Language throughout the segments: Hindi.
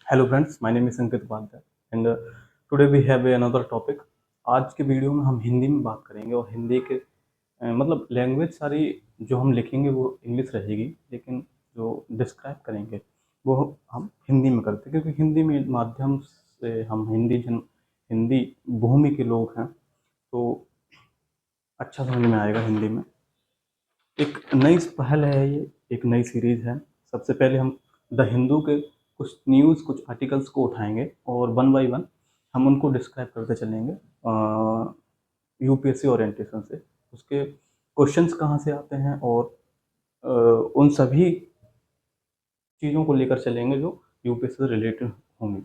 Hello friends, my name is Sanket Upadhyay and today we have another topic. आज के वीडियो में हम हिंदी में बात करेंगे और हिंदी के मतलब लैंग्वेज सारी जो हम लिखेंगे वो इंग्लिश रहेगी, लेकिन जो डिस्क्राइब करेंगे वो हम हिंदी में करते हैं, क्योंकि हिंदी में माध्यम से हम हिंदी भूमि के लोग हैं, तो अच्छा समझ में आएगा हिंदी में। एक नई पहल है ये, एक नई सीरीज है। सबसे पहले हम द हिंदू के कुछ न्यूज़, कुछ आर्टिकल्स को उठाएंगे और वन बाय वन हम उनको डिस्क्राइब करते चलेंगे यूपीएससी ओरिएंटेशन से। उसके क्वेश्चंस कहाँ से आते हैं और उन सभी चीज़ों को लेकर चलेंगे जो यूपीएससी से रिलेटेड होंगी।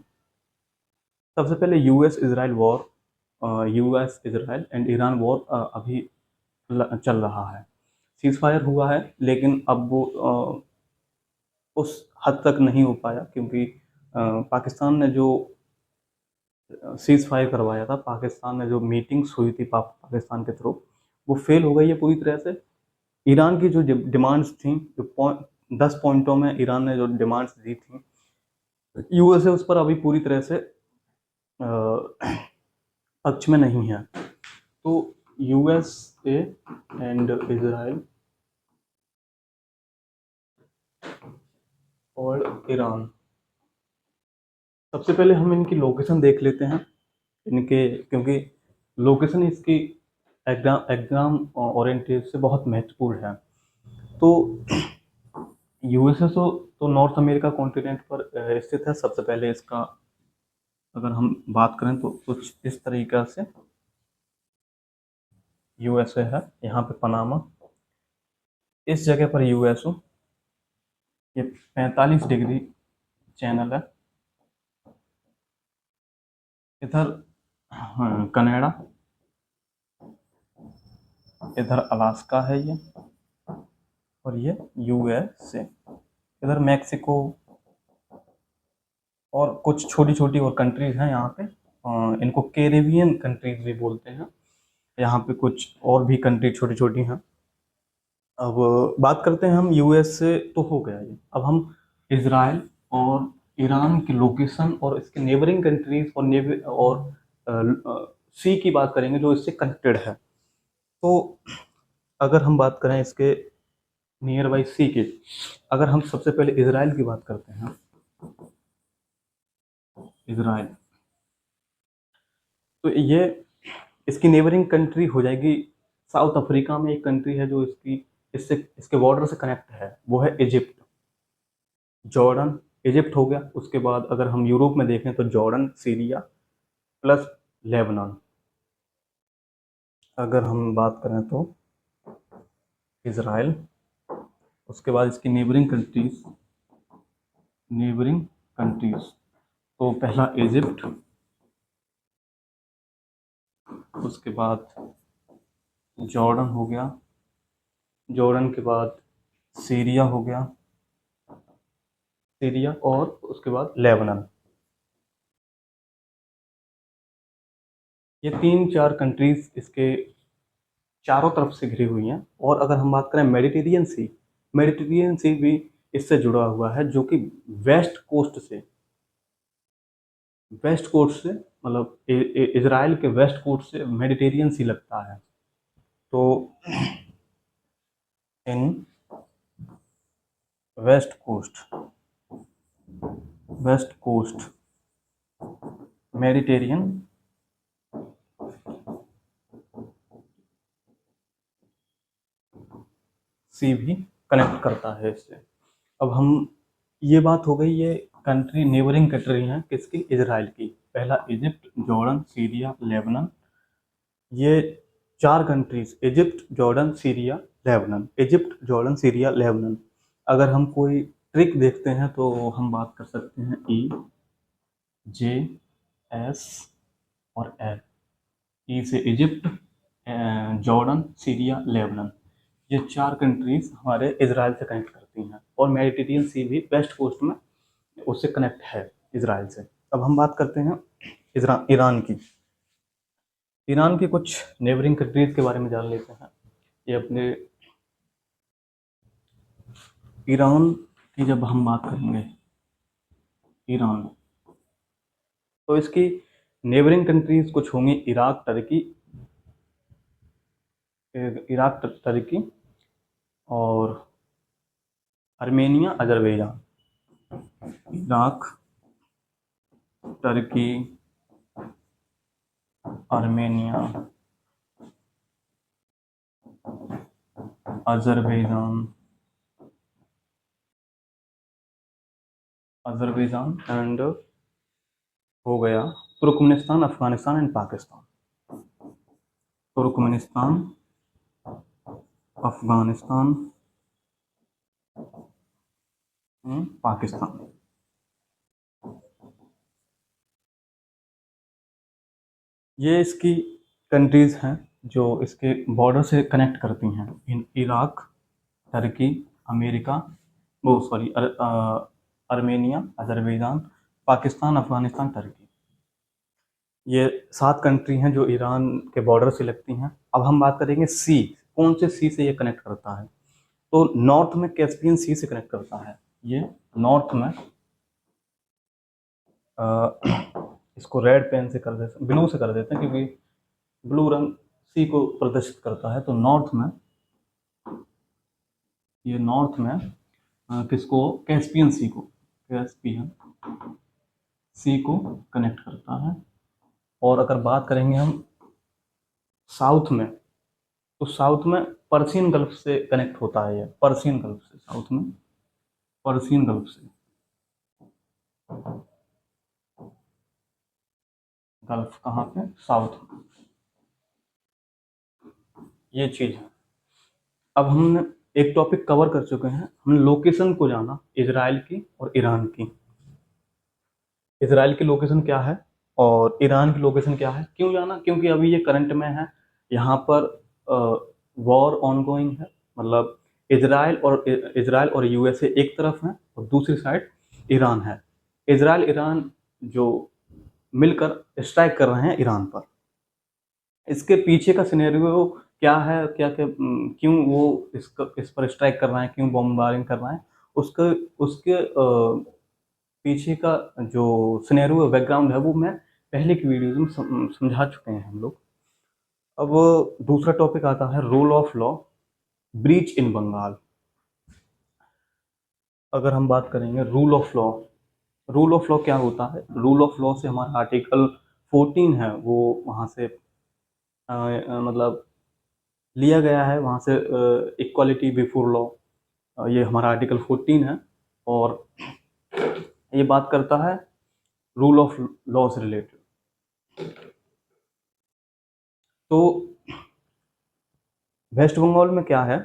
सबसे पहले US Israel war, US Israel and Iran war अभी चल रहा है। सीज फायर हुआ है, लेकिन अब वो उस हद तक नहीं हो पाया, क्योंकि पाकिस्तान ने जो सीज फायर करवाया था, पाकिस्तान ने जो मीटिंग्स हुई थी पाकिस्तान के थ्रू, वो फेल हो गई है पूरी तरह से। ईरान की जो डिमांड्स थी, जो 10 पॉइंटों में ईरान ने जो डिमांड्स दी थी, यूएसए उस पर अभी पूरी तरह से पक्ष में नहीं है। तो यूएसए एंड इजराइल और ईरान, सबसे पहले हम इनकी लोकेशन देख लेते हैं इनके, क्योंकि लोकेशन इसकी एग्जाम एग्जाम ओरिएंटेड से बहुत महत्वपूर्ण है। तो यूएसए तो नॉर्थ अमेरिका कॉन्टिनेंट पर स्थित है। सबसे पहले इसका अगर हम बात करें तो कुछ इस तरीका से यूएसए है। यहाँ पे पनामा, इस जगह पर यूएसए, ये 45 डिग्री चैनल है। इधर कनाडा, इधर अलास्का है ये, और ये यूएसए। इधर मैक्सिको और कुछ छोटी छोटी और कंट्रीज हैं यहाँ पे। इनको कैरेबियन कंट्रीज भी बोलते हैं। यहाँ पे कुछ और भी कंट्री छोटी छोटी हैं। अब बात करते हैं हम यूएस से, तो हो गया ये। अब हम इजराइल और ईरान की लोकेशन और इसके नेबरिंग कंट्रीज और सी की बात करेंगे जो इससे कनेक्टेड है। तो अगर हम बात करें इसके नियर बाई सी की, अगर हम सबसे पहले इजराइल की बात करते हैं, इजराइल, तो ये इसकी नेबरिंग कंट्री हो जाएगी। साउथ अफ्रीका में एक कंट्री है जो इसके बॉर्डर से कनेक्ट है, वो है इजिप्ट। जॉर्डन, इजिप्ट हो गया। उसके बाद अगर हम यूरोप में देखें तो जॉर्डन, सीरिया प्लस लेबनान। अगर हम बात करें तो इजराइल, उसके बाद इसकी नेबरिंग कंट्रीज, तो पहला इजिप्ट, उसके बाद जॉर्डन हो गया, जॉर्डन के बाद सीरिया हो गया, सीरिया, और उसके बाद लेबनान। ये 3-4 कंट्रीज इसके चारों तरफ से घिरी हुई हैं। और अगर हम बात करें मेडिटेरियन सी भी इससे जुड़ा हुआ है, जो कि वेस्ट कोस्ट से मतलब इजराइल के वेस्ट कोस्ट से मेडिटेरियन सी लगता है। तो इन वेस्ट कोस्ट मेडिटेरियन सी भी कनेक्ट करता है इससे। अब हम, ये बात हो गई, ये कंट्री नेबरिंग कंट्री हैं किसकी, इजराइल की। पहला इजिप्ट, जॉर्डन, सीरिया, लेबनान। ये 4 countries, Egypt, Jordan, Syria, Lebanon, Egypt, Jordan, Syria, Lebanon. अगर हम कोई ट्रिक देखते हैं तो हम बात कर सकते हैं ई, जे, एस और एल। ई से इजिप्ट, जॉर्डन, सीरिया, लेबनान, ये 4 कंट्रीज हमारे इजराइल से कनेक्ट करती हैं। और मेडिटेरियन सी भी वेस्ट कोस्ट में उससे कनेक्ट है इजराइल से। अब हम बात करते हैं ईरान की। ईरान की कुछ नेबरिंग कंट्रीज के बारे में जान लेते हैं। ये अपने ईरान की जब हम बात करेंगे, ईरान, तो इसकी नेबरिंग कंट्रीज कुछ होंगी, इराक टर्की और Armenia, Azerbaijan. Iraq, Turkey, Armenia, Azerbaijan and हो गया Turkmenistan, Afghanistan and Pakistan. Turkmenistan, Afghanistan, Pakistan. ये इसकी कंट्रीज हैं जो इसके बॉर्डर से कनेक्ट करती हैं। इराक, टर्की, अमेरिका, वो sorry Armenia, Azerbaijan, Pakistan, Afghanistan, Turkey. ये 7 कंट्री हैं जो ईरान के बॉर्डर से लगती हैं। अब हम बात करेंगे सी, कौन से सी से ये कनेक्ट करता है। तो नॉर्थ में कैस्पियन सी से कनेक्ट करता है। ये नॉर्थ में इसको रेड पेन से कर देते, ब्लू से कर देते हैं क्योंकि ब्लू रंग सी को प्रदर्शित करता है। तो नॉर्थ में, ये नॉर्थ में किसको, कैस्पियन सी को कनेक्ट करता है। और अगर बात करेंगे हम साउथ में, तो साउथ में पर्शियन गल्फ से कनेक्ट होता है। ये पर्शियन गल्फ से, साउथ में पर्शियन गल्फ से, गल्फ कहाँ पे, साउथ में। ये चीज है। अब हमने एक टॉपिक कवर कर चुके हैं, हमने लोकेशन को जाना इजराइल की और ईरान की। इजराइल की लोकेशन क्या है और ईरान की लोकेशन क्या है, क्यों जाना, क्योंकि अभी ये करंट में है। यहाँ पर वॉर ऑनगोइंग है, मतलब इजराइल और यूएसए एक तरफ है और दूसरी साइड ईरान है। इजराइल ईरान जो मिलकर स्ट्राइक कर रहे हैं ईरान पर। इसके पीछे का सिनेरियो क्या है, क्यों वो इस पर स्ट्राइक कर रहे हैं, क्यों बॉम्बारिंग कर रहे हैं, उसके उसके पीछे का जो सिनेरियो बैकग्राउंड है वो मैं पहले की वीडियोज में समझा चुके हैं हम लोग। अब दूसरा टॉपिक आता है rule of law, breach in Bengal. अगर हम बात करेंगे रूल ऑफ लॉ क्या होता है। रूल ऑफ लॉ से हमारा आर्टिकल 14 है वो वहाँ से मतलब लिया गया है, वहाँ से इक्वालिटी बिफोर लॉ, ये हमारा आर्टिकल 14 है। और ये बात करता है रूल ऑफ लॉ से रिलेटेड। तो वेस्ट बंगाल में क्या है,